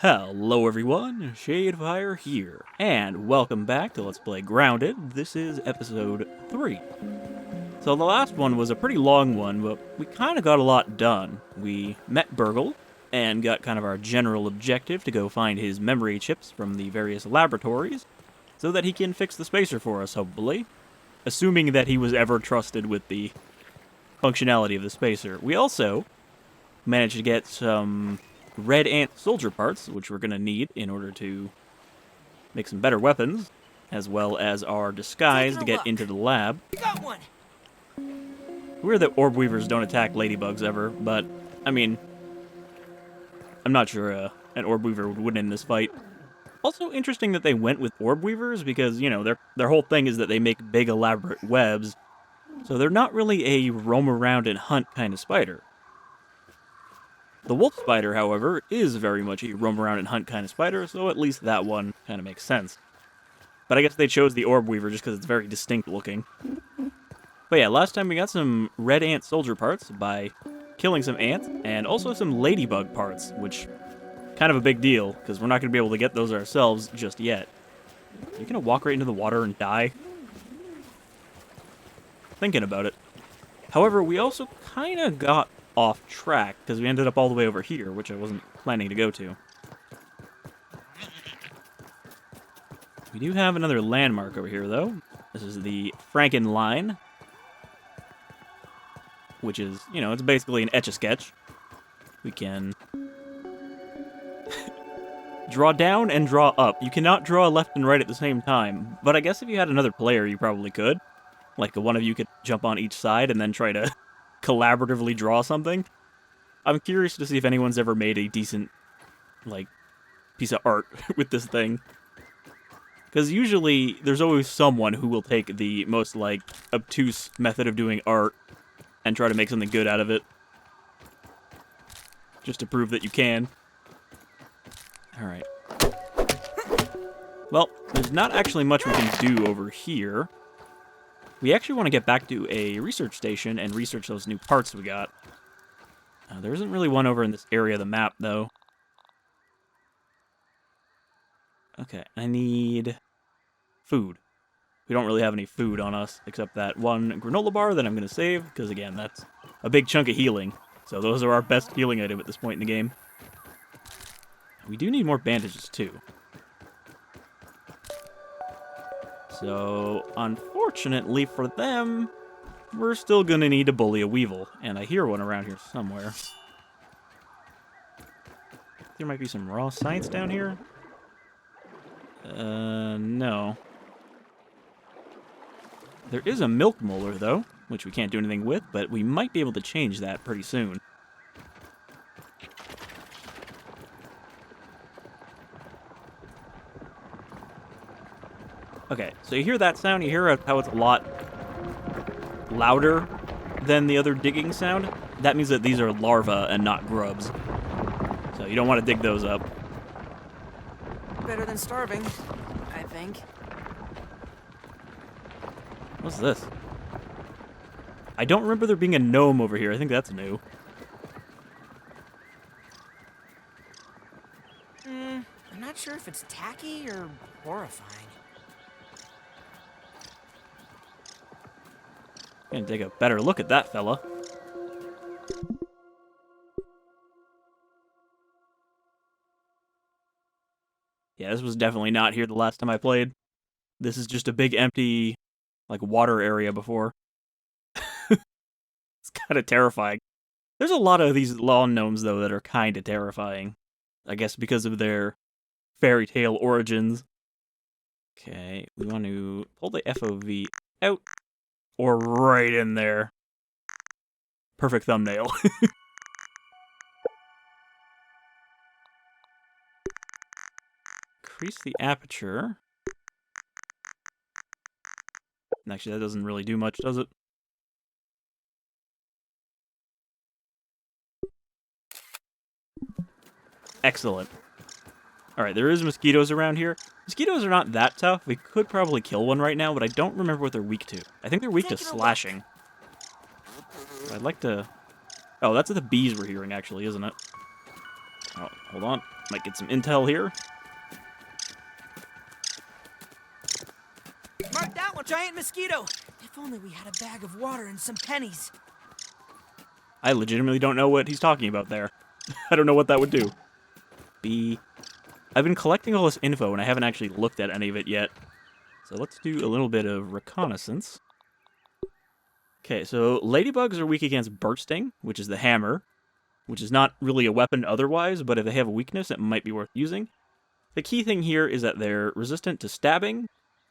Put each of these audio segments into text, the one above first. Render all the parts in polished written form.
Hello everyone, Shadefyre here, and welcome back to Let's Play Grounded. This is episode 3. So the last one was a pretty long one, but we kind of got a lot done. We met BURG.L and got kind of our general objective to go find his memory chips from the various laboratories, so that he can fix the spacer for us, hopefully. Assuming that he was ever trusted with the functionality of the spacer. We also managed to get some red ant soldier parts, which we're going to need in order to make some better weapons, as well as our disguise to get into the lab. You got one. Weird that orb weavers don't attack ladybugs ever, but, I mean, I'm not sure an orb weaver would win in this fight. Also interesting that they went with orb weavers, because, you know, their whole thing is that they make big elaborate webs, so they're not really a roam around and hunt kind of spider. The wolf spider, however, is very much a roam around and hunt kind of spider, so at least that one kind of makes sense. But I guess they chose the orb weaver just because it's very distinct looking. But yeah, last time we got some red ant soldier parts by killing some ants, and also some ladybug parts, which kind of a big deal, because we're not going to be able to get those ourselves just yet. You're going to walk right into the water and die? Thinking about it. However, we also kind of got off track, because we ended up all the way over here, which I wasn't planning to go to. We do have another landmark over here, though. This is the Franken line, which is, you know, it's basically an Etch-a-Sketch. We can draw down and draw up. You cannot draw left and right at the same time, but I guess if you had another player, you probably could. Like, one of you could jump on each side and then try to collaboratively draw something. I'm curious to see if anyone's ever made a decent, like, piece of art with this thing. Because usually, there's always someone who will take the most, like, obtuse method of doing art and try to make something good out of it. Just to prove that you can. Alright. Well, there's not actually much we can do over here. We actually want to get back to a research station and research those new parts we got. There isn't really one over in this area of the map, though. Okay, I need food. We don't really have any food on us, except that one granola bar that I'm going to save, because again, that's a big chunk of healing. So those are our best healing item at this point in the game. We do need more bandages, too. So, unfortunately for them, we're still gonna need to bully a weevil, and I hear one around here somewhere. There might be some raw science down here? No. There is a milk molar, though, which we can't do anything with, but we might be able to change that pretty soon. Okay, so you hear that sound, you hear how it's a lot louder than the other digging sound? That means that these are larvae and not grubs. So you don't want to dig those up. Better than starving, I think. What's this? I don't remember there being a gnome over here. I think that's new. I'm not sure if it's tacky or horrifying. Gonna take a better look at that fella. Yeah, this was definitely not here the last time I played. This is just a big empty, like, water area before. It's kind of terrifying. There's a lot of these lawn gnomes, though, that are kind of terrifying. I guess because of their fairy tale origins. Okay, we want to pull the FOV out. Or right in there. Perfect thumbnail. Increase the aperture. Actually, that doesn't really do much, does it? Excellent. Alright, there is mosquitoes around here. Mosquitoes are not that tough. We could probably kill one right now, but I don't remember what they're weak to. I think they're weak to slashing. I'd like to... Oh, that's the bees we're hearing, actually, isn't it? Oh, hold on. Might get some intel here. Mark that one, giant mosquito. If only we had a bag of water and some pennies. I legitimately don't know what he's talking about there. I don't know what that would do. I've been collecting all this info, and I haven't actually looked at any of it yet. So let's do a little bit of reconnaissance. Okay, so ladybugs are weak against bursting, which is the hammer, which is not really a weapon otherwise, but if they have a weakness, it might be worth using. The key thing here is that they're resistant to stabbing,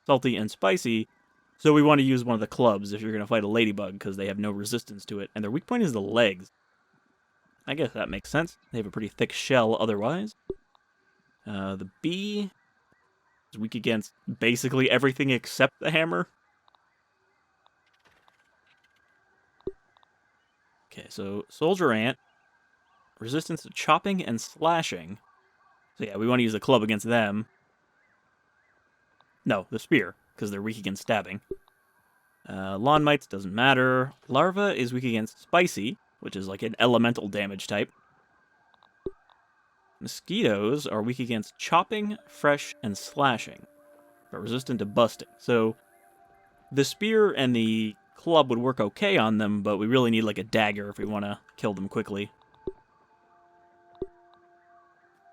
salty, and spicy, so we want to use one of the clubs if you're going to fight a ladybug, because they have no resistance to it, and their weak point is the legs. I guess that makes sense. They have a pretty thick shell otherwise. The bee is weak against basically everything except the hammer. Okay, so soldier ant, resistance to chopping and slashing. So yeah, we want to use the club against them. No, the spear, because they're weak against stabbing. Lawn mites doesn't matter. Larva is weak against spicy, which is like an elemental damage type. Mosquitoes are weak against chopping, fresh, and slashing, but resistant to busting. So the spear and the club would work okay on them, but we really need like a dagger if we want to kill them quickly.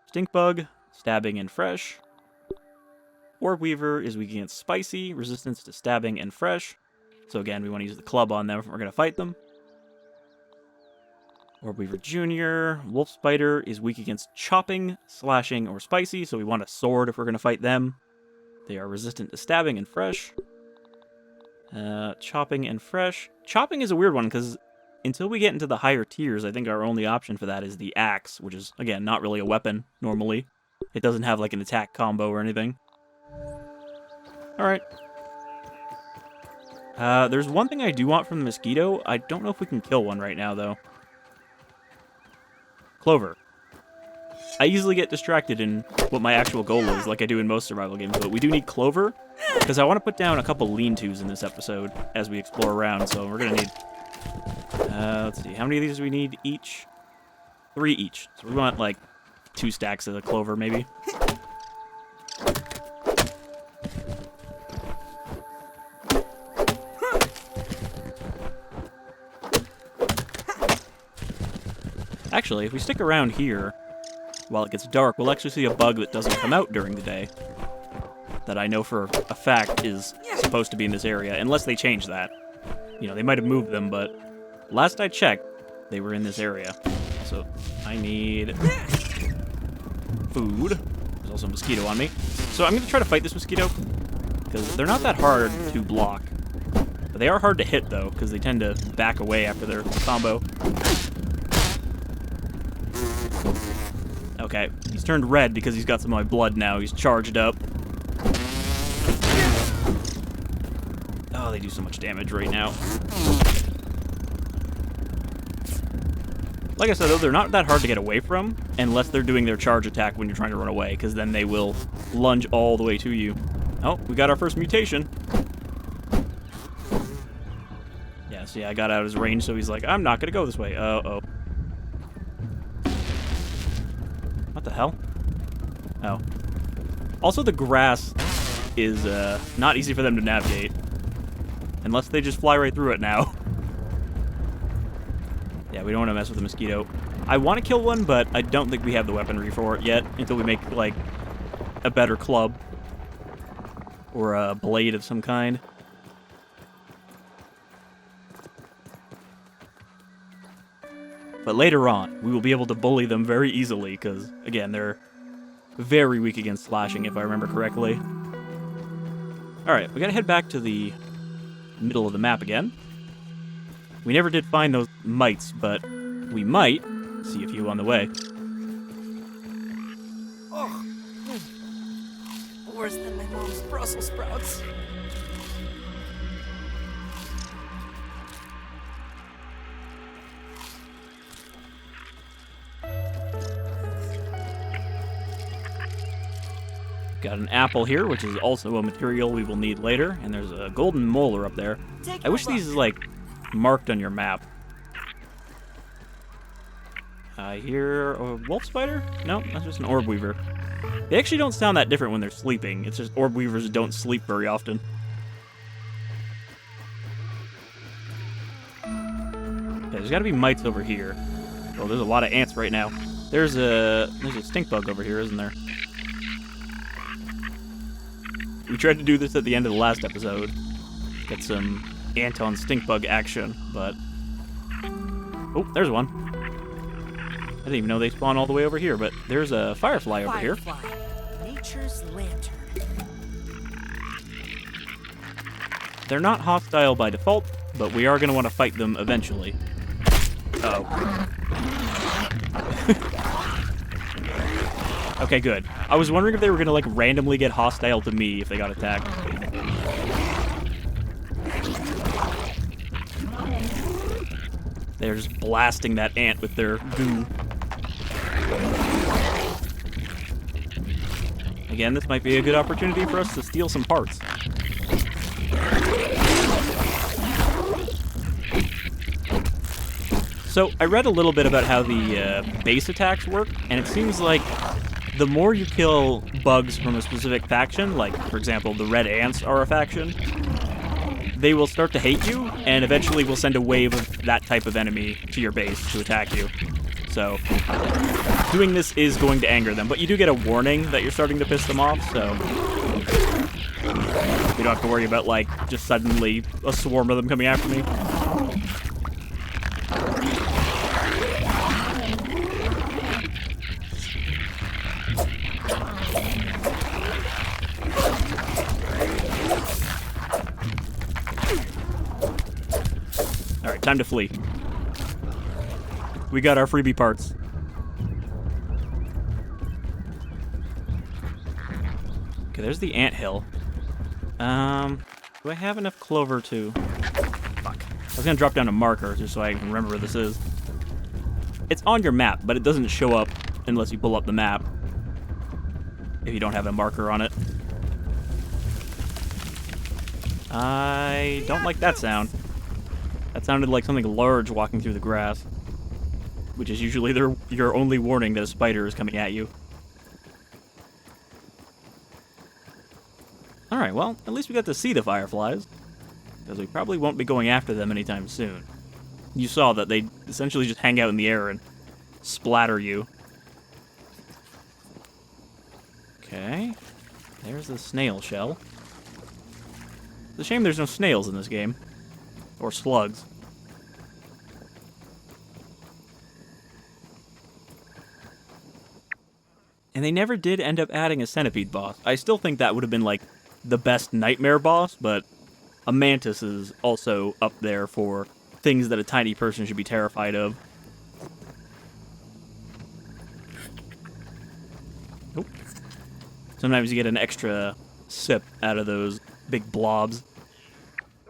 Stink bug, stabbing and fresh. Orb weaver is weak against spicy, resistance to stabbing and fresh. So again, we want to use the club on them if we're going to fight them. Orb weaver junior, wolf spider is weak against chopping, slashing, or spicy, so we want a sword if we're going to fight them. They are resistant to stabbing and fresh. Chopping and fresh. Chopping is a weird one, because until we get into the higher tiers, I think our only option for that is the axe, which is, again, not really a weapon, normally. It doesn't have, like, an attack combo or anything. Alright. There's one thing I do want from the mosquito. I don't know if we can kill one right now, though. Clover. I easily get distracted in what my actual goal is, like I do in most survival games, but we do need clover, because I want to put down a couple lean-tos in this episode as we explore around, so we're going to need... let's see, how many of these do we need each? 3 each. So we want, like, 2 stacks of the clover, maybe. Actually, if we stick around here, while it gets dark, we'll actually see a bug that doesn't come out during the day. That I know for a fact is supposed to be in this area, unless they change that. You know, they might have moved them, but last I checked, they were in this area. So, I need food. There's also a mosquito on me. So I'm going to try to fight this mosquito, because they're not that hard to block. But they are hard to hit, though, because they tend to back away after their combo. Okay, he's turned red because he's got some of my blood now. He's charged up. Oh, they do so much damage right now. Like I said, though, they're not that hard to get away from, unless they're doing their charge attack when you're trying to run away, because then they will lunge all the way to you. Oh, we got our first mutation. Yeah, see, I got out of his range, so he's like, I'm not going to go this way. Uh-oh. What the hell? Oh. Also, the grass is not easy for them to navigate. Unless they just fly right through it now. Yeah, we don't want to mess with the mosquito. I want to kill one, but I don't think we have the weaponry for it yet until we make, like, a better club. Or a blade of some kind. But later on, we will be able to bully them very easily, because, again, they're very weak against slashing, if I remember correctly. Alright, we gotta head back to the middle of the map again. We never did find those mites, but we might see a few on the way. Oh, worse than my mom's Brussels sprouts. Got an apple here, which is also a material we will need later, and there's a golden molar up there. I wish these is, like, marked on your map. I hear a wolf spider? No, that's just an orb weaver. They actually don't sound that different when they're sleeping. It's just orb weavers don't sleep very often. Okay, there's gotta be mites over here. Oh, there's a lot of ants right now. There's a stink bug over here, isn't there? We tried to do this at the end of the last episode. Get some ant on stink bug action, but... Oh, there's one. I didn't even know they spawn all the way over here, but there's a firefly over here. Nature's lantern. They're not hostile by default, but we are going to want to fight them eventually. Uh-oh. Okay, good. I was wondering if they were going to, like, randomly get hostile to me if they got attacked. They're just blasting that ant with their goo. Again, this might be a good opportunity for us to steal some parts. So, I read a little bit about how the base attacks work, and it seems like the more you kill bugs from a specific faction, like, for example, the red ants are a faction, they will start to hate you, and eventually will send a wave of that type of enemy to your base to attack you. So, doing this is going to anger them, but you do get a warning that you're starting to piss them off, so you don't have to worry about, like, just suddenly a swarm of them coming after me. Alright, time to flee. We got our freebie parts. Okay, there's the anthill. Do I have enough clover to... Fuck. I was gonna drop down a marker just so I can remember where this is. It's on your map, but it doesn't show up unless you pull up the map. If you don't have a marker on it. I don't like that sound. That sounded like something large walking through the grass. Which is usually your only warning that a spider is coming at you. Alright, well, at least we got to see the fireflies. Because we probably won't be going after them anytime soon. You saw that they essentially just hang out in the air and splatter you. Okay. There's the snail shell. It's a shame there's no snails in this game. Or slugs. And they never did end up adding a centipede boss. I still think that would have been, like, the best nightmare boss, but a mantis is also up there for things that a tiny person should be terrified of. Nope. Sometimes you get an extra sip out of those big blobs.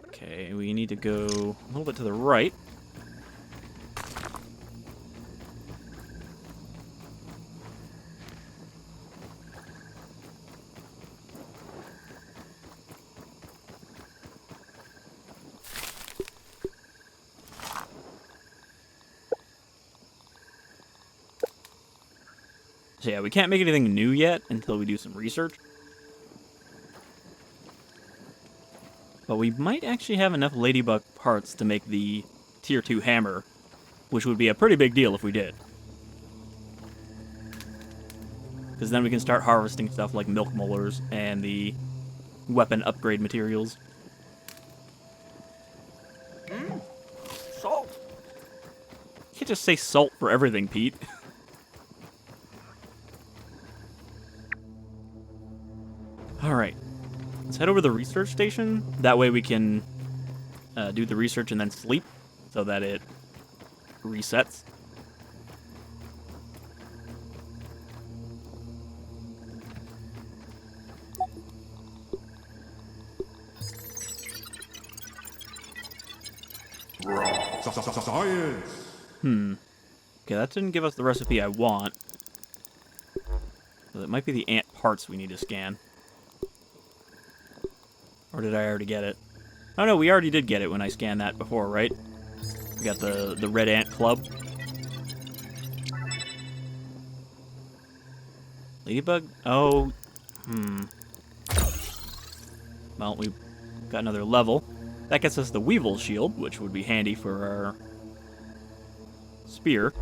Okay, we need to go a little bit to the right. So yeah, we can't make anything new yet until we do some research. But we might actually have enough ladybug parts to make the tier 2 hammer, which would be a pretty big deal if we did. Because then we can start harvesting stuff like milk molars and the weapon upgrade materials. Salt. You can't just say salt for everything, Pete. Alright. Let's head over to the research station. That way we can do the research and then sleep so that it resets. Science. Okay, that didn't give us the recipe I want. So it might be the ant parts we need to scan. Or did I already get it? Oh no, we already did get it when I scanned that before, right? We got the red ant club. Ladybug? Oh, Well, we've got another level. That gets us the Weevil Shield, which would be handy for our spear.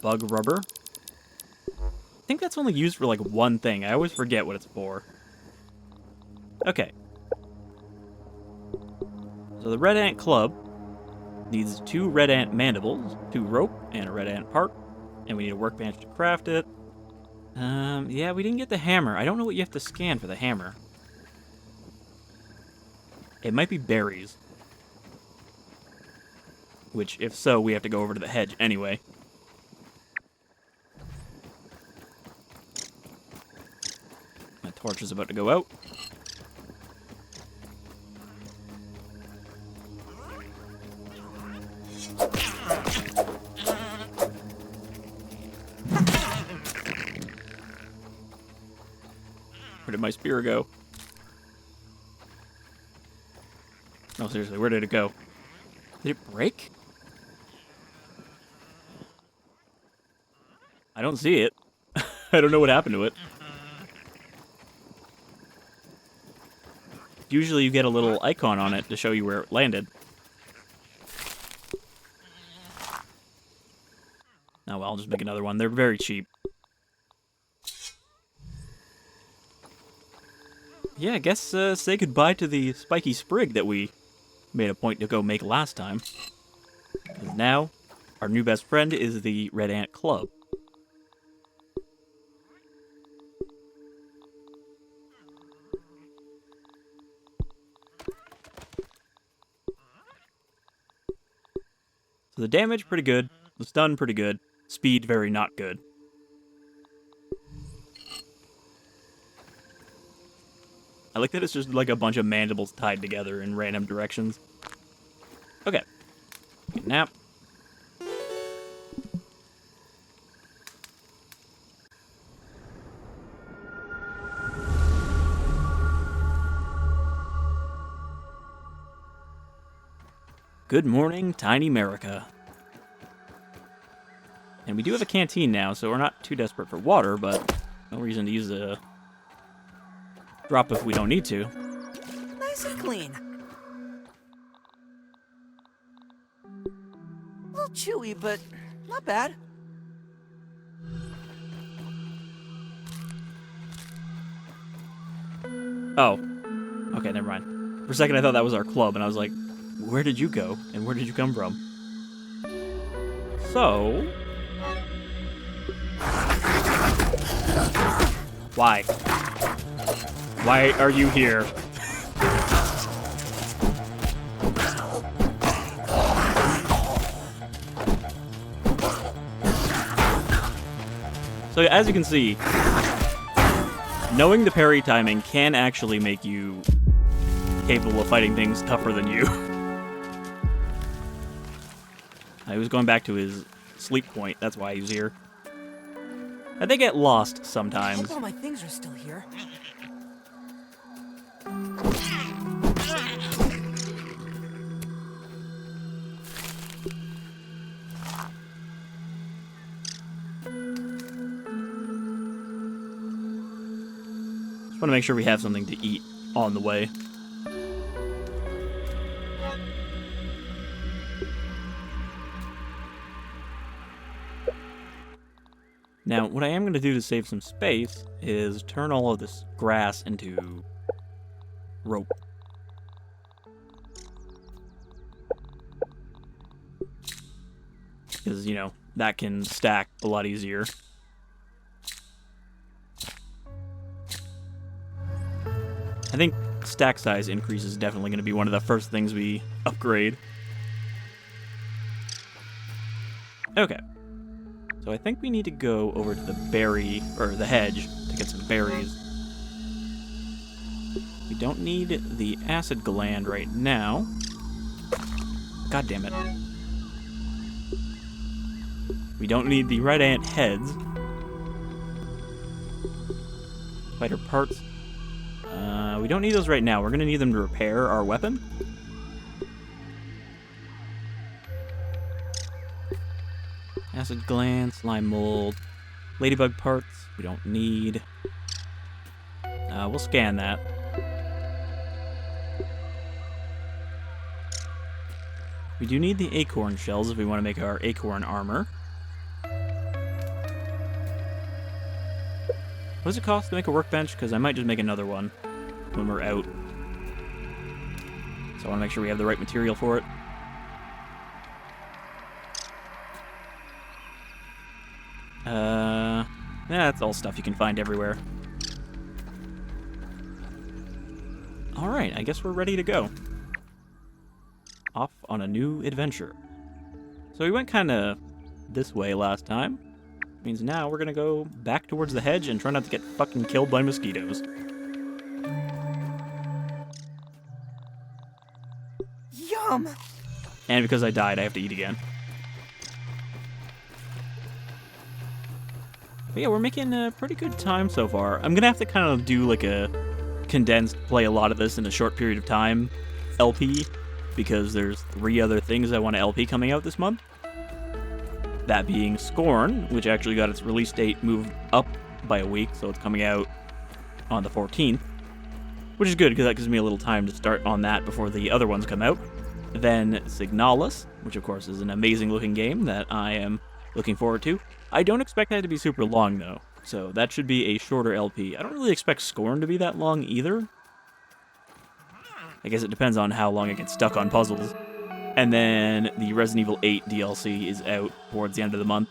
Bug Rubber. I think that's only used for, like, one thing. I always forget what it's for. Okay. So the Red Ant Club needs 2 Red Ant Mandibles, 2 rope, and a Red Ant part. And we need a workbench to craft it. Yeah, we didn't get the hammer. I don't know what you have to scan for the hammer. It might be berries. Which, if so, we have to go over to the hedge anyway. My torch is about to go out. Where did my spear go? No, seriously, where did it go? Did it break? I don't see it. I don't know what happened to it. Usually you get a little icon on it to show you where it landed. Oh well, I'll just make another one. They're very cheap. Yeah, I guess say goodbye to the Spiky Sprig that we made a point to go make last time. Because now, our new best friend is the Red Ant Club. So the damage, pretty good. The stun, pretty good. Speed, very not good. I like that it's just like a bunch of mandibles tied together in random directions. Okay. Get nap. Good morning, Tiny America. And we do have a canteen now, so we're not too desperate for water, but no reason to use a drop if we don't need to. Nice and clean. A little chewy, but not bad. Oh. Okay, never mind. For a second I thought that was our club, and I was like, where did you go? And where did you come from? So... Why? Why are you here? So as you can see, knowing the parry timing can actually make you capable of fighting things tougher than you. He was going back to his sleep point, that's why he was here. And they get lost I sometimes. hope all my things are still here. Just want to make sure we have something to eat on the way. Now, what I am going to do to save some space is turn all of this grass into rope. Because, you know, that can stack a lot easier. I think stack size increase is definitely going to be one of the first things we upgrade. Okay. So I think we need to go over to the berry, or the hedge, to get some berries. We don't need the acid gland right now. God damn it. We don't need the red ant heads. Spider parts. We don't need those right now. We're going to need them to repair our weapon. Acid gland, slime mold, ladybug parts, we don't need. We'll scan that. We do need the acorn shells if we want to make our acorn armor. What does it cost to make a workbench? Because I might just make another one when we're out. So I want to make sure we have the right material for it. That's all stuff you can find everywhere. Alright, I guess we're ready to go. Off on a new adventure. So we went kind of this way last time. Means now we're gonna go back towards the hedge and try not to get fucking killed by mosquitoes. Yum! And because I died, I have to eat again. But yeah, we're making a pretty good time so far. I'm gonna have to kind of do like a condensed, play a lot of this in a short period of time LP, because there's 3 other things I want to LP coming out this month. That being Scorn, which actually got its release date moved up by a week, so it's coming out on the 14th. Which is good, because that gives me a little time to start on that before the other ones come out. Then Signalis, which of course is an amazing looking game that I am looking forward to. I don't expect that to be super long though, so that should be a shorter LP. I don't really expect Scorn to be that long either. I guess it depends on how long it gets stuck on puzzles. And then the Resident Evil 8 DLC is out towards the end of the month.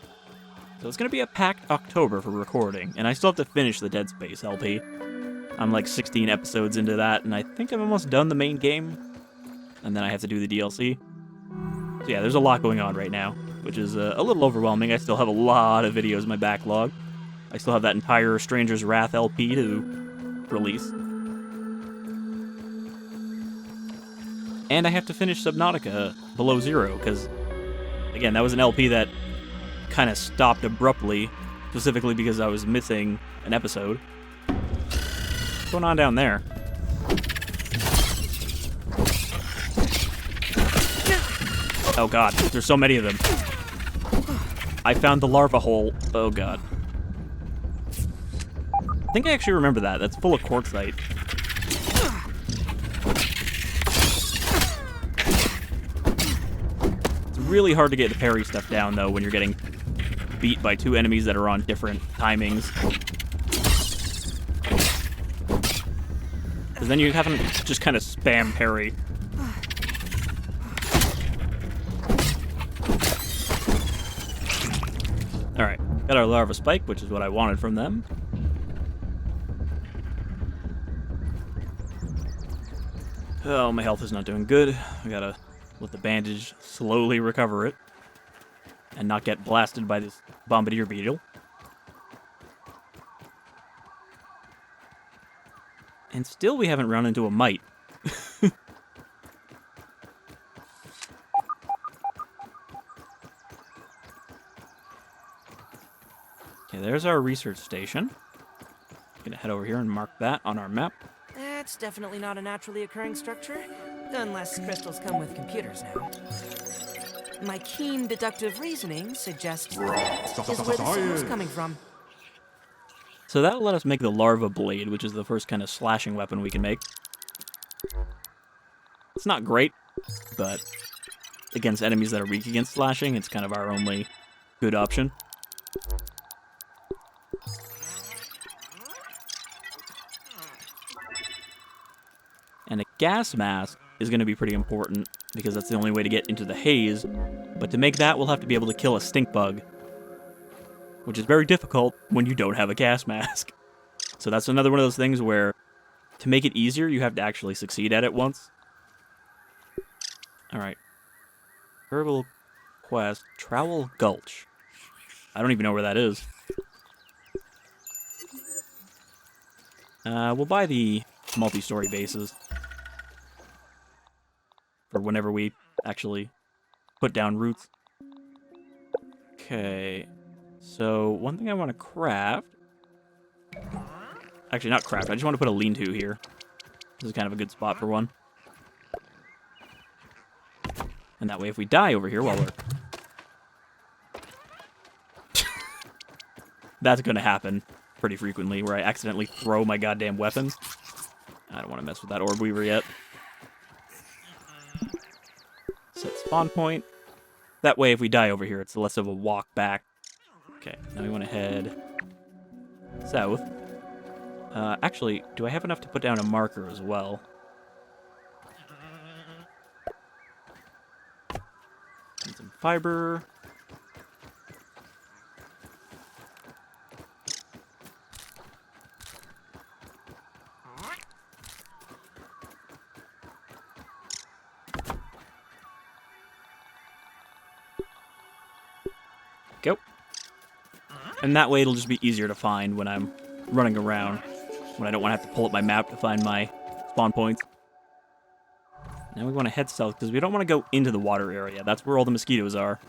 So it's going to be a packed October for recording, and I still have to finish the Dead Space LP. I'm like 16 episodes into that, and I think I'm almost done the main game. And then I have to do the DLC. So yeah, there's a lot going on right now, which is a little overwhelming. I still have a lot of videos in my backlog. I still have that entire Stranger's Wrath LP to release. And I have to finish Subnautica Below Zero, because, again, that was an LP that kind of stopped abruptly, specifically because I was missing an episode. What's going on down there? Oh god, there's so many of them. I found the larva hole. Oh god. I think I actually remember that. That's full of quartzite. Really hard to get the parry stuff down, though, when you're getting beat by 2 enemies that are on different timings. Because then you have to just kind of spam parry. Alright, got our larva spike, which is what I wanted from them. Oh, my health is not doing good. I gotta let the bandage slowly recover it and not get blasted by this bombardier beetle. And still we haven't run into a mite. Okay, there's our research station. Gonna head over here and mark that on our map. That's definitely not a naturally occurring structure, unless crystals come with computers now. My keen deductive reasoning suggests that is where the signal's coming from. So that'll let us make the larva blade, which is the first kind of slashing weapon we can make. It's not great, but against enemies that are weak against slashing, it's kind of our only good option. And a gas mask is going to be pretty important, because that's the only way to get into the haze. But to make that, we'll have to be able to kill a stink bug, which is very difficult when you don't have a gas mask. So that's another one of those things where, to make it easier, you have to actually succeed at it once. Alright. Herbal quest, Trowel Gulch. I don't even know where that is. We'll buy the multi-story bases for whenever we actually put down roots. Okay, so one thing I want to craft... Actually, not craft, I just want to put a lean-to here. This is kind of a good spot for one. And that way, if we die over here while we're that's going to happen pretty frequently, where I accidentally throw my goddamn weapon. I don't want to mess with that orb weaver yet. Set spawn point. That way, if we die over here, it's less of a walk back. Okay, now we want to head south. Actually, do I have enough to put down a marker as well? Need some fiber. Go. And that way it'll just be easier to find when I'm running around, when I don't want to have to pull up my map to find my spawn points. Now we want to head south because we don't want to go into the water area. That's where all the mosquitoes are.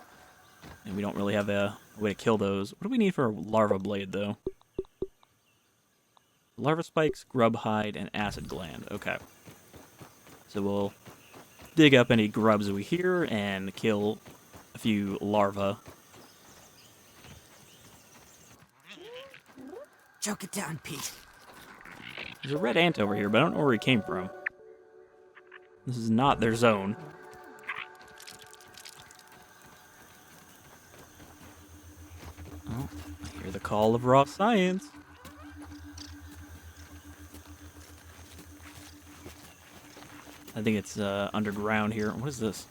And we don't really have a way to kill those. What do we need for a larva blade, though? Larva spikes, grub hide, and acid gland. Okay. So we'll dig up any grubs we hear and kill a few larvae. Choke it down, Pete. There's a red ant over here, but I don't know where he came from. This is not their zone. Oh, I hear the call of raw science. I think it's underground here. What is this?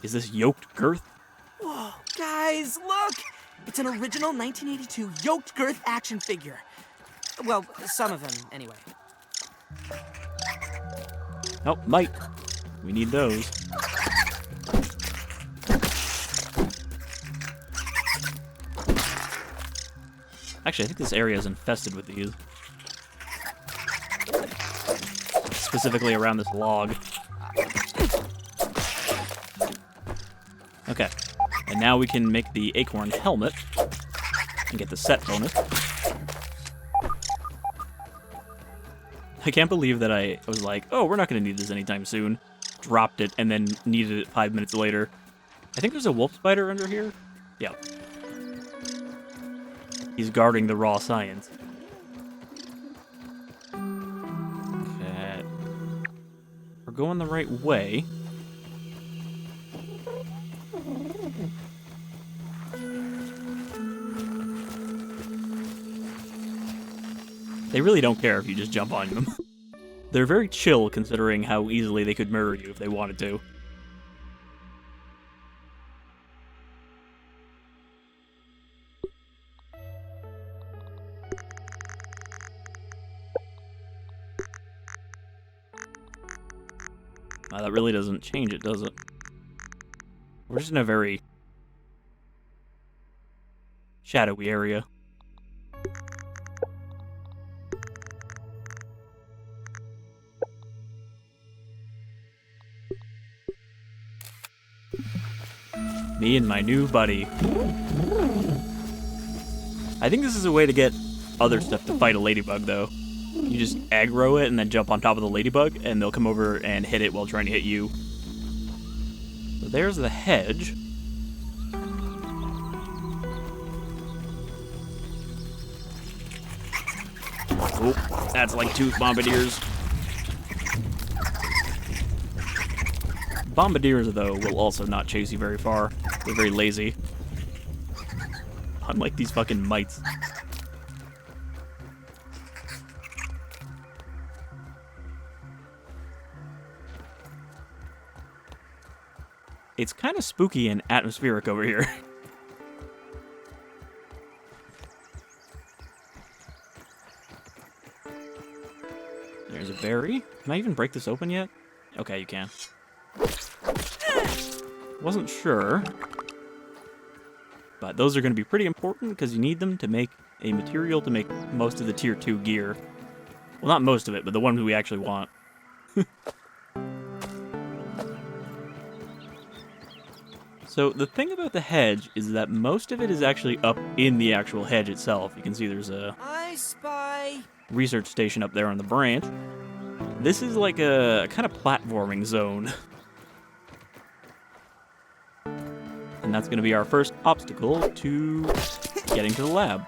Is this yoked girth? Whoa, guys, look! It's an original 1982 yoked girth action figure. Well, some of them, anyway. Oh, might. We need those. Actually, I think this area is infested with these. Specifically around this log. Okay. And now we can make the acorn helmet and get the set bonus. I can't believe that I was like, oh, we're not going to need this anytime soon. Dropped it and then needed it 5 minutes later. I think there's a wolf spider under here. Yeah. He's guarding the raw science. Okay. We're going the right way. They really don't care if you just jump on them. They're very chill considering how easily they could murder you if they wanted to. That really doesn't change it, does it? We're just in a very shadowy area. Me and my new buddy. I think this is a way to get other stuff to fight a ladybug, though. You just aggro it and then jump on top of the ladybug, and they'll come over and hit it while trying to hit you. So there's the hedge. Oh, that's like 2 bombardiers. Bombardiers, though, will also not chase you very far. They're very lazy. Unlike these fucking mites. It's kind of spooky and atmospheric over here. There's a berry. Can I even break this open yet? Okay, you can. Wasn't sure. But those are going to be pretty important because you need them to make a material to make most of the tier 2 gear. Well, not most of it, but the ones we actually want. So the thing about the hedge is that most of it is actually up in the actual hedge itself. You can see there's a I spy research station up there on the branch. This is like a kind of platforming zone. And And that's going to be our first obstacle to getting to the lab.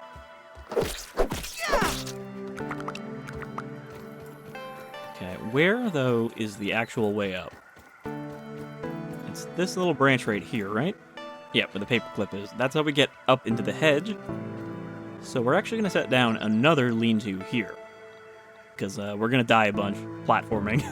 Okay, where, though, is the actual way up? It's this little branch right here, right? Yeah, where the paperclip is. That's how we get up into the hedge. So we're actually going to set down another lean-to here. Because we're going to die a bunch platforming.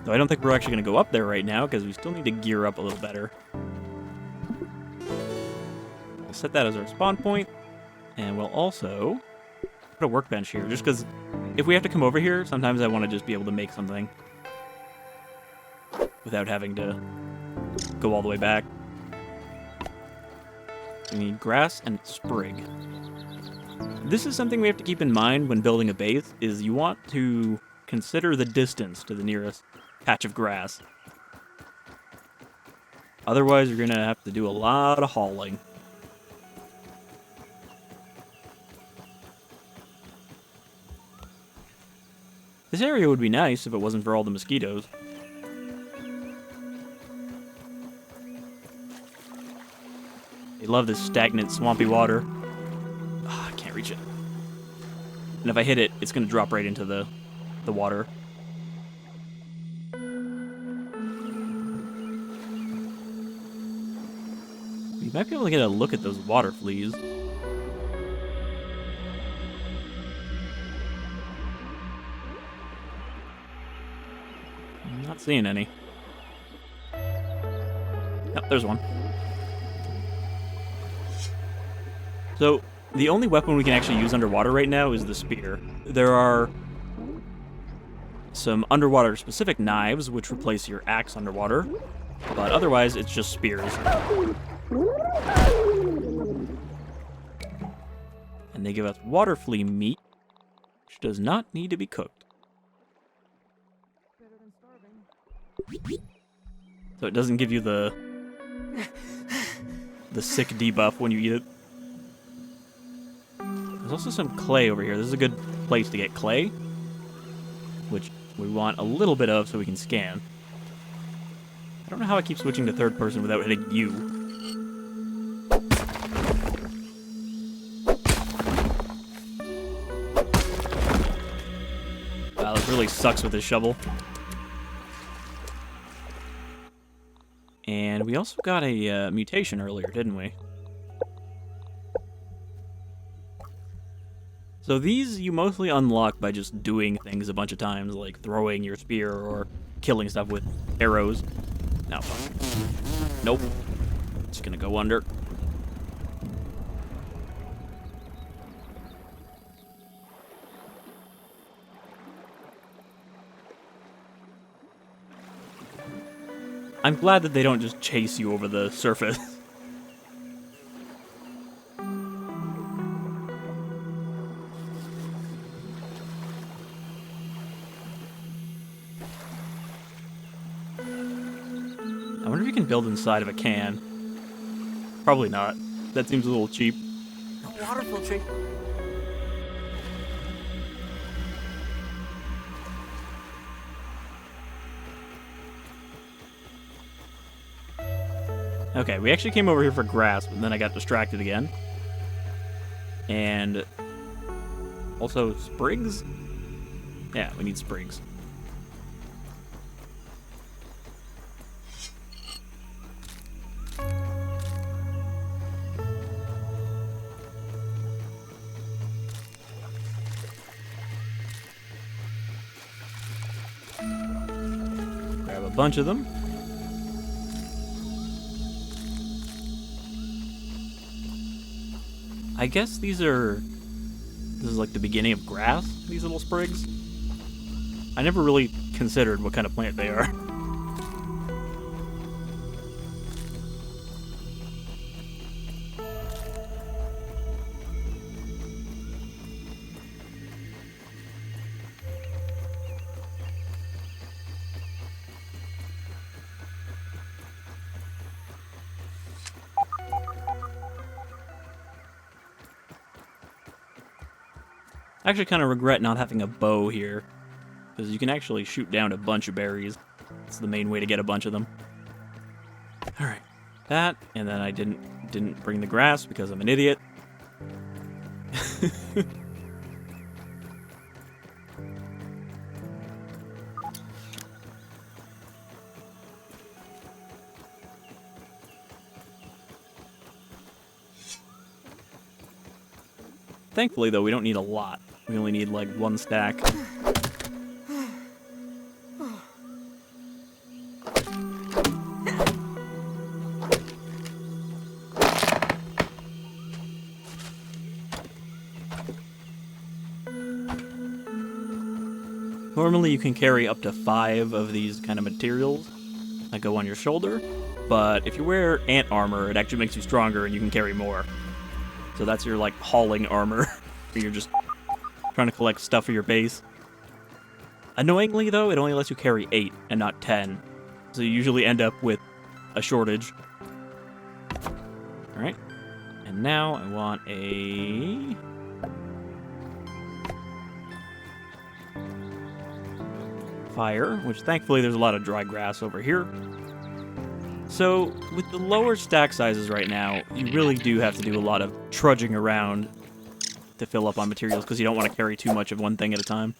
Though I don't think we're actually going to go up there right now, because we still need to gear up a little better. We'll set that as our spawn point, and we'll also put a workbench here, just because if we have to come over here, sometimes I want to just be able to make something without having to go all the way back. We need grass and sprig. This is something we have to keep in mind when building a base, is you want to consider the distance to the nearest patch of grass. Otherwise, you're going to have to do a lot of hauling. This area would be nice if it wasn't for all the mosquitoes. They love this stagnant, swampy water. Ah, I can't reach it. And if I hit it, it's going to drop right into the water. You might be able to get a look at those water fleas. I'm not seeing any. Yep, there's one. So, the only weapon we can actually use underwater right now is the spear. There are some underwater-specific knives, which replace your axe underwater, but otherwise, it's just spears. And they give us water flea meat, which does not need to be cooked. So it doesn't give you the sick debuff when you eat it. There's also some clay over here. This is a good place to get clay, which we want a little bit of so we can scan. I don't know how I keep switching to third person without hitting U. Wow, this really sucks with this shovel. And we also got a mutation earlier, didn't we? So these you mostly unlock by just doing things a bunch of times, like throwing your spear or killing stuff with arrows. No. Nope. It's gonna go under. I'm glad that they don't just chase you over the surface. I wonder if you can build inside of a can. Probably not. That seems a little cheap. A water filtration. Okay, we actually came over here for grass, but then I got distracted again. And also sprigs? Yeah, we need sprigs. Grab a bunch of them. I guess this is like the beginning of grass, these little sprigs. I never really considered what kind of plant they are. I actually kind of regret not having a bow here. because you can actually shoot down a bunch of berries. It's the main way to get a bunch of them. All right, that, and then I didn't bring the grass because I'm an idiot. Thankfully, though, we don't need a lot. We only need, like, 1 stack. Normally, you can carry up to 5 of these kind of materials that go on your shoulder, but if you wear ant armor, it actually makes you stronger and you can carry more. So that's your, like, hauling armor, where you're just trying to collect stuff for your base. Annoyingly, though, it only lets you carry 8 and not 10. So you usually end up with a shortage. Alright. And now I want a... fire, which thankfully there's a lot of dry grass over here. So, with the lower stack sizes right now, you really do have to do a lot of trudging around to fill up on materials, because you don't want to carry too much of one thing at a time.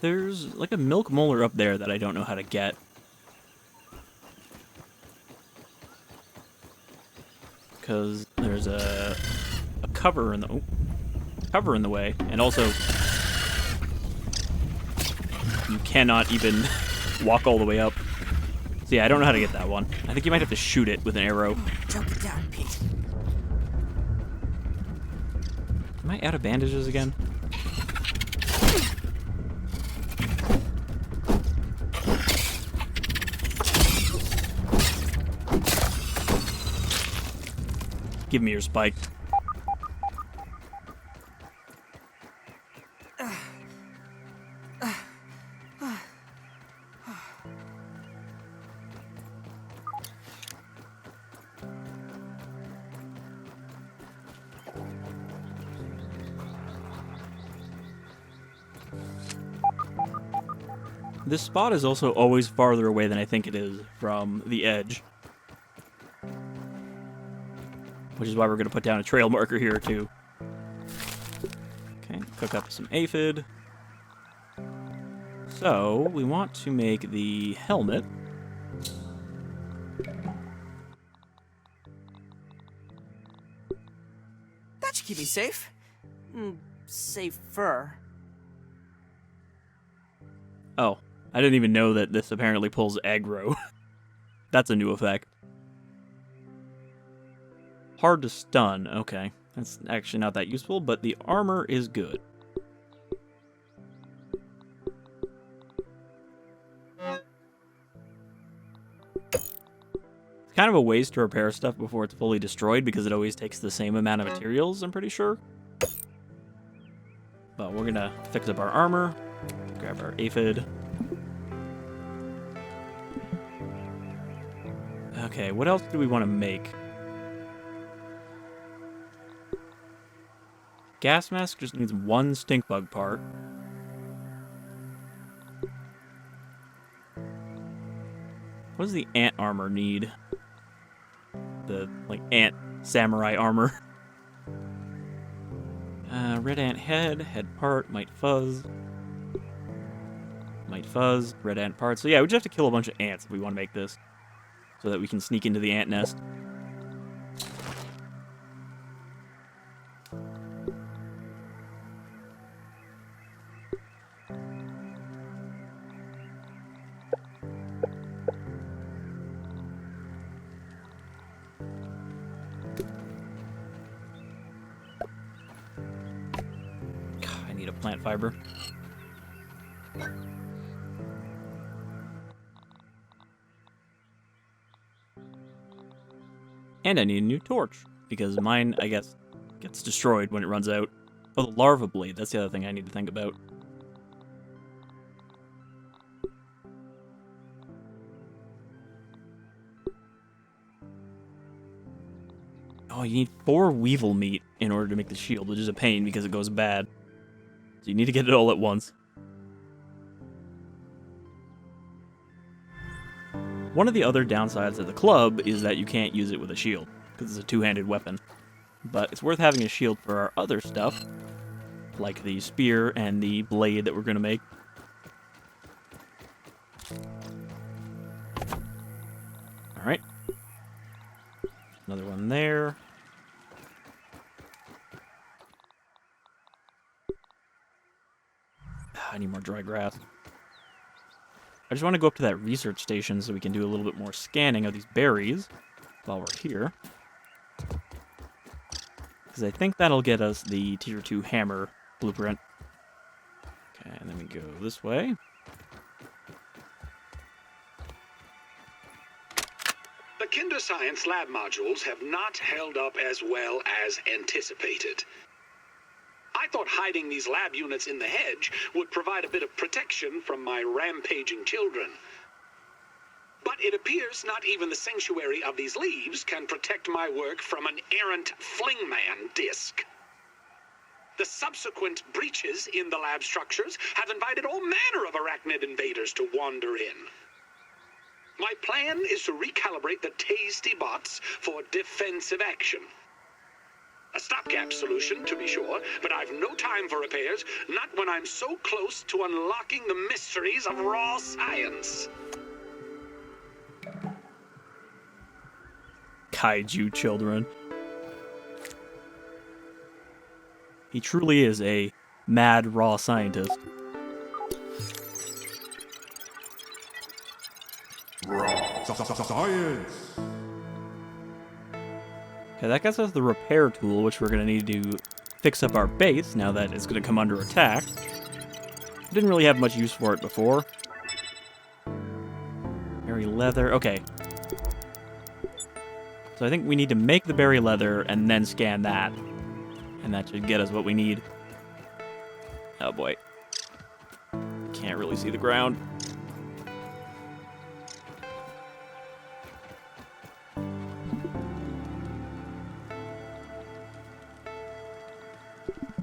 There's like a milk molar up there that I don't know how to get. Because there's a cover in the way, and also you cannot even walk all the way up. So yeah, I don't know how to get that one. I think you might have to shoot it with an arrow. Choke it down, Pete. Am I out of bandages again? Give me your spike. This spot is also always farther away than I think it is from the edge. Which is why we're going to put down a trail marker here, too. Okay, cook up some aphid. So, we want to make the helmet. That should keep me safe. Safer. Oh, I didn't even know that this apparently pulls aggro. That's a new effect. Hard to stun. Okay, that's actually not that useful, but the armor is good. It's kind of a waste to repair stuff before it's fully destroyed because it always takes the same amount of materials, I'm pretty sure. But we're gonna fix up our armor, grab our aphid. Okay, what else do we want to make? Gas mask just needs 1 stink bug part. What does the ant armor need? The, like, ant samurai armor. Red ant head part, might fuzz. Might fuzz, red ant part. So yeah, we just have to kill a bunch of ants if we want to make this. So that we can sneak into the ant nest. I need a plant fiber. And I need a new torch, because mine, I guess, gets destroyed when it runs out. Oh, the larva blade, that's the other thing I need to think about. Oh, you need 4 weevil meat in order to make the shield, which is a pain because it goes bad. So you need to get it all at once. One of the other downsides of the club is that you can't use it with a shield, because it's a two-handed weapon. But it's worth having a shield for our other stuff, like the spear and the blade that we're going to make. Alright. Another one there. I need more dry grass. I just want to go up to that research station so we can do a little bit more scanning of these berries while we're here. Because I think that'll get us the tier 2 hammer blueprint. Okay, and then we go this way. The Kinder Science lab modules have not held up as well as anticipated. I thought hiding these lab units in the hedge would provide a bit of protection from my rampaging children. But it appears not even the sanctuary of these leaves can protect my work from an errant flingman disc. The subsequent breaches in the lab structures have invited all manner of arachnid invaders to wander in. My plan is to recalibrate the tasty bots for defensive action. A stopgap solution, to be sure, but I've no time for repairs, not when I'm so close to unlocking the mysteries of raw science. Kaiju children. He truly is a mad raw scientist. Science! Okay, that gets us the repair tool, which we're going to need to fix up our base now that it's going to come under attack. Didn't really have much use for it before. Berry leather. Okay. So I think we need to make the berry leather and then scan that. And that should get us what we need. Oh boy. Can't really see the ground.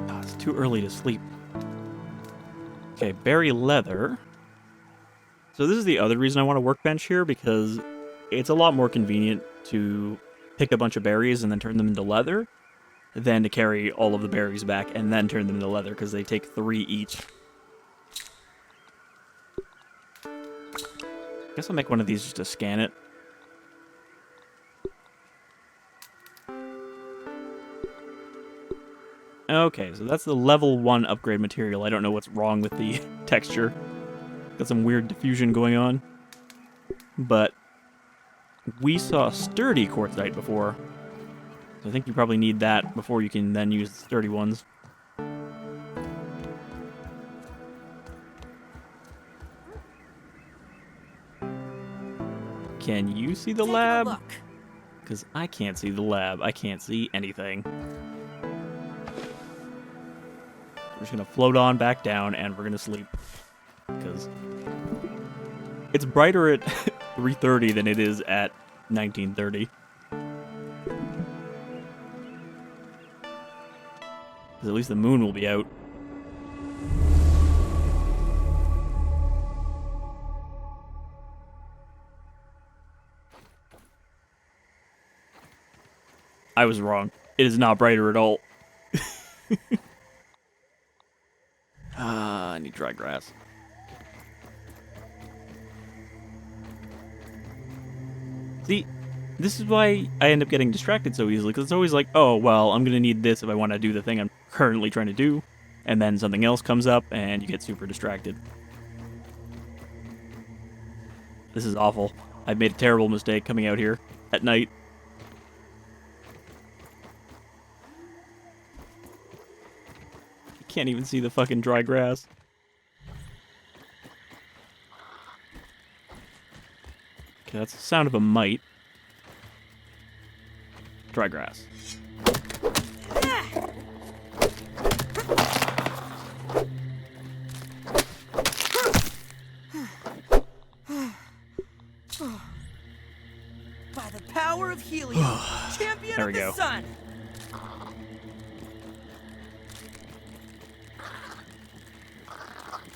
Oh, it's too early to sleep. Okay, berry leather. So this is the other reason I want a workbench here, because it's a lot more convenient to pick a bunch of berries and then turn them into leather than to carry all of the berries back and then turn them into leather, because they take 3 each. I guess I'll make one of these just to scan it. Okay, so that's the level 1 upgrade material. I don't know what's wrong with the texture. Got some weird diffusion going on. But we saw sturdy quartzite before. So I think you probably need that before you can then use the sturdy ones. Can you see the lab? Because I can't see the lab. I can't see anything. We're just going to float on back down and we're going to sleep. Because it's brighter at 3:30 than it is at 19:30. Because at least the moon will be out. I was wrong. It is not brighter at all. I need dry grass. See, this is why I end up getting distracted so easily, because it's always like, oh, well, I'm going to need this if I want to do the thing I'm currently trying to do, and then something else comes up, and you get super distracted. This is awful. I've made a terrible mistake coming out here at night. You can't even see the fucking dry grass. Okay, that's the sound of a mite. dry grass. By the power of helium, champion There of we the go. sun.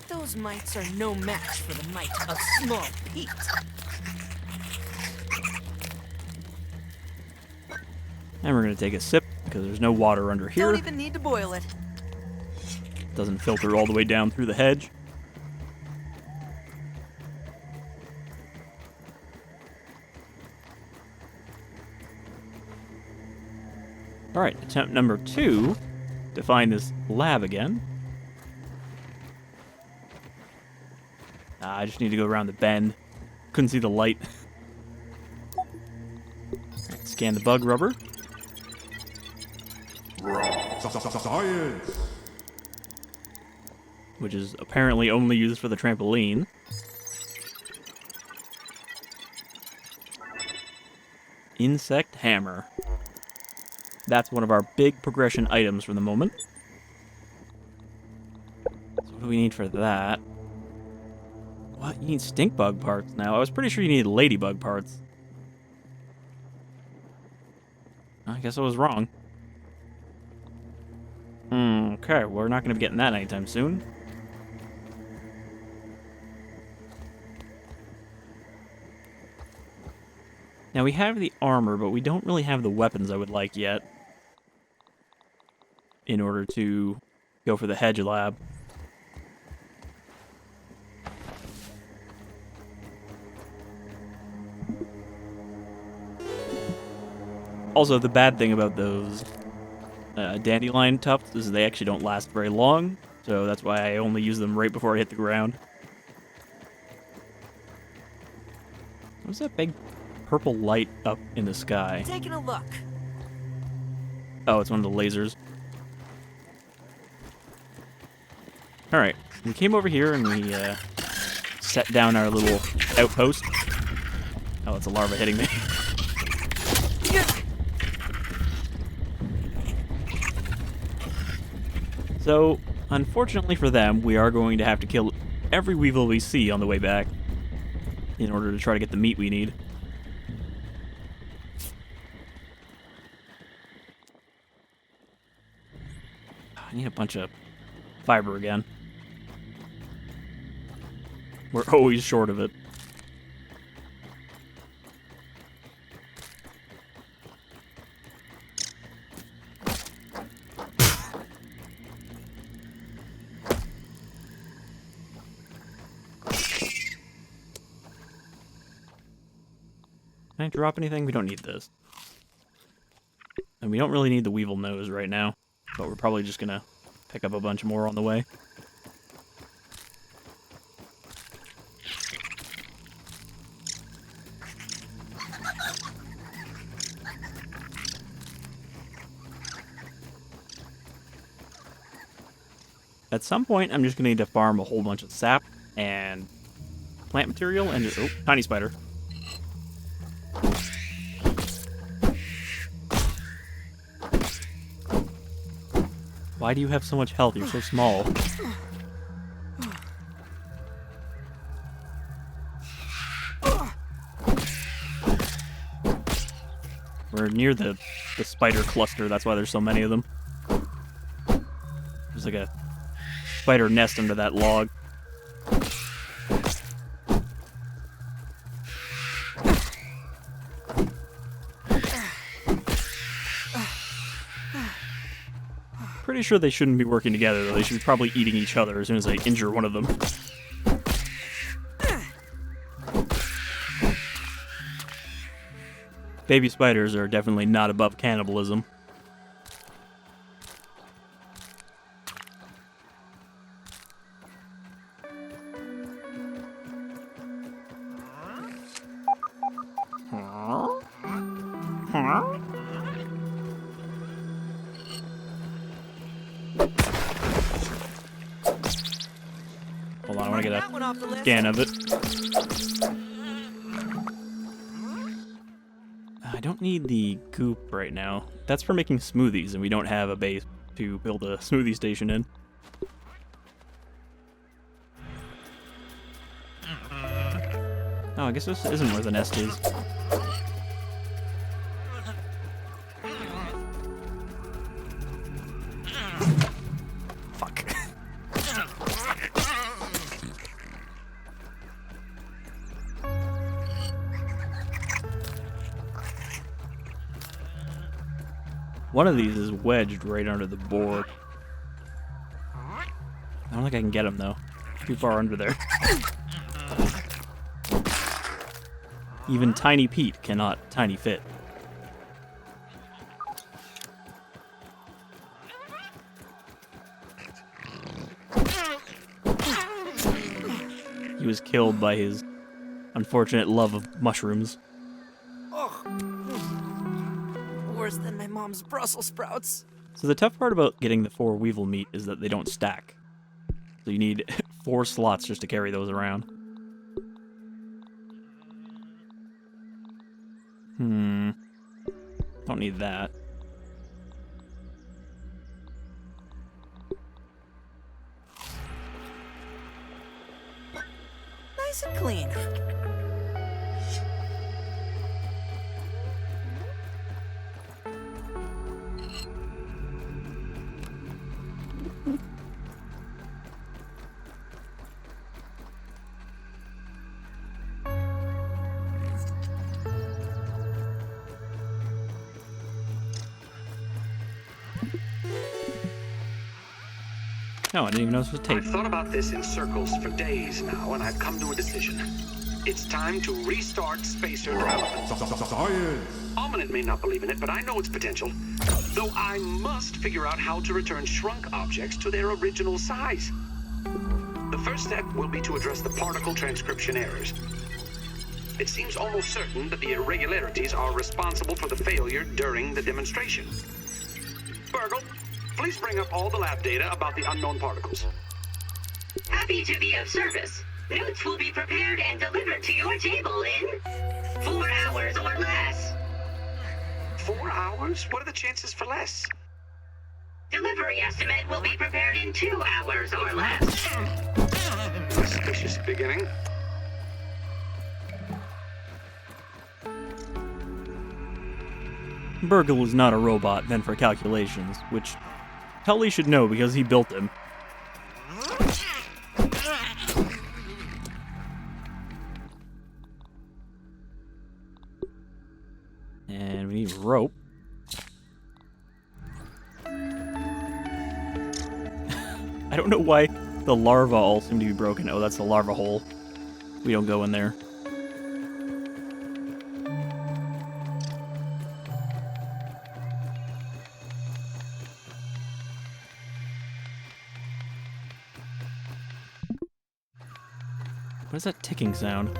Those mites are no match for the might of small Pete. And we're going to take a sip because there's no water under here. Don't even need to boil it. Doesn't filter all the way down through the hedge. Alright, attempt number 2 to find this lab again. I just need to go around the bend. Couldn't see the light. Alright, scan the bug rubber. Science! Which is apparently only used for the trampoline. Insect hammer. That's one of our big progression items for the moment. So what do we need for that? What? You need stink bug parts now? I was pretty sure you needed ladybug parts. I guess I was wrong. Okay, we're not going to be getting that anytime soon. Now we have the armor, but we don't really have the weapons I would like yet. In order to go for the Hedge lab. Also, the bad thing about those dandelion tufts is they actually don't last very long, so that's why I only use them right before I hit the ground. What's that big purple light up in the sky? Taking a look. Oh, it's one of the lasers. Alright, we came over here and we set down our little outpost. Oh, it's a larva hitting me. So, unfortunately for them, we are going to have to kill every weevil we see on the way back in order to try to get the meat we need. I need a bunch of fiber again. We're always short of it. Can I drop anything? We don't need this. And we don't really need the weevil nose right now, but we're probably just gonna pick up a bunch more on the way. At some point, I'm just gonna need to farm a whole bunch of sap and plant material and just... Oh, tiny spider. Why do you have so much health? You're so small. We're near the spider cluster, that's why there's so many of them. There's like a spider nest under that log. Pretty sure they shouldn't be working together, though. They should be probably eating each other as soon as I injure one of them. Baby spiders are definitely not above cannibalism. Hold on, I want to get a scan of it. I don't need the goop right now. That's for making smoothies, and we don't have a base to build a smoothie station in. Oh, I guess this isn't where the nest is. Fuck. One of these is wedged right under the board. I don't think I can get him, though. Too far under there. Even Tiny Pete cannot tiny fit. He was killed by his unfortunate love of mushrooms. Worse than my mom's Brussels sprouts. So the tough part about getting the 4 weevil meat is that they don't stack. So you need 4 slots just to carry those around. Don't need that. Nice and clean. No, I didn't even know this was tape. I've thought about this in circles for days now, and I've come to a decision. It's time to restart spacer development. Science! Ominent may not believe in it, but I know its potential. Though I must figure out how to return shrunk objects to their original size. The first step will be to address the particle transcription errors. It seems almost certain that the irregularities are responsible for the failure during the demonstration. BURG.L, please bring up all the lab data about the unknown particles. Happy to be of service. Notes will be prepared and delivered to your table in 4 hours or less. 4 hours? What are the chances for less? Delivery estimate will be prepared in 2 hours or less. Suspicious beginning. BURG.L is not a robot meant for calculations, which Tully should know because he built him. And we need rope. I don't know why the larvae all seem to be broken. Oh, that's the larva hole. We don't go in there. What is that ticking sound?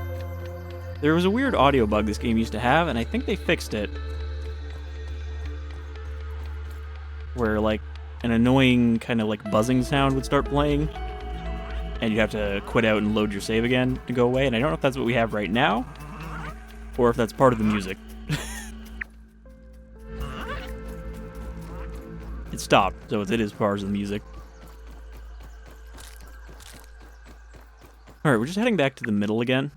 There was a weird audio bug this game used to have, and I think they fixed it. Where, like, an annoying kind of, like, buzzing sound would start playing. And you'd have to quit out and load your save again to go away. And I don't know if that's what we have right now, or if that's part of the music. It stopped, so it is part of the music. Alright, we're just heading back to the middle again.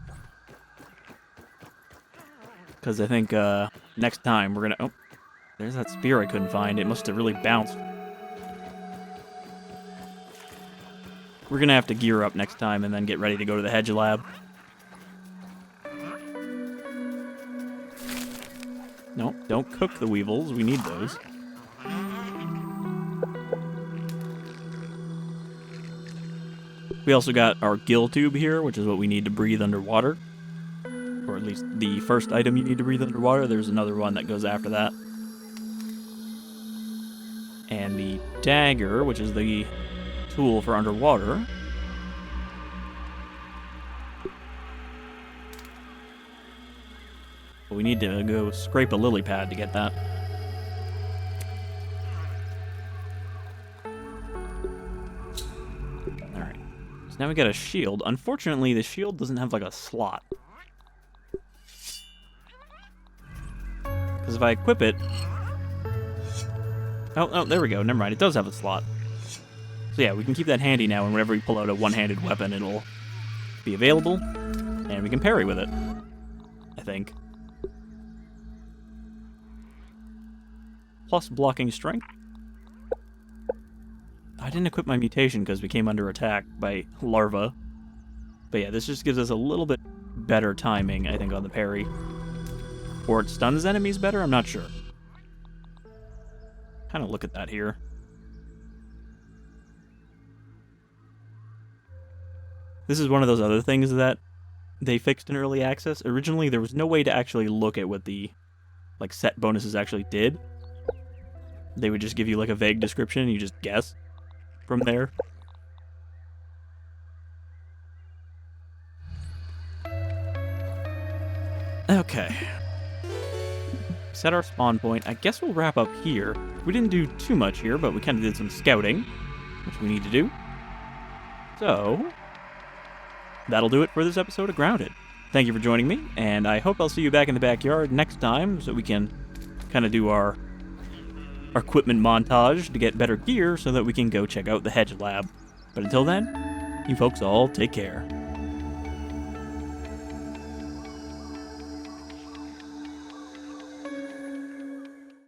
Because I think next time we're gonna... Oh, there's that spear I couldn't find. It must have really bounced. We're gonna have to gear up next time and then get ready to go to the Hedge lab. No, don't cook the weevils. We need those. We also got our gill tube here, which is what we need to breathe underwater. Or at least the first item you need to breathe underwater. There's another one that goes after that. And the dagger, which is the tool for underwater. But we need to go scrape a lily pad to get that. Alright. So now we got a shield. Unfortunately, the shield doesn't have like a slot. Because if I equip it... Oh, there we go. Never mind. It does have a slot. So yeah, we can keep that handy now, and whenever we pull out a one-handed weapon, it'll be available, and we can parry with it, I think. Plus blocking strength. I didn't equip my mutation because we came under attack by larva. But yeah, this just gives us a little bit better timing, I think, on the parry. Or it stuns enemies better? I'm not sure. Kind of look at that here. This is one of those other things that they fixed in early access. Originally, there was no way to actually look at what the set bonuses actually did. They would just give you a vague description and you just guess from there. Okay. Set our spawn point. I guess we'll wrap up here. We didn't do too much here, but we kind of did some scouting, which we need to do. So, that'll do it for this episode of Grounded. Thank you for joining me, and I hope I'll see you back in the backyard next time so we can kind of do our equipment montage to get better gear so that we can go check out the Hedge lab. But until then, you folks all take care.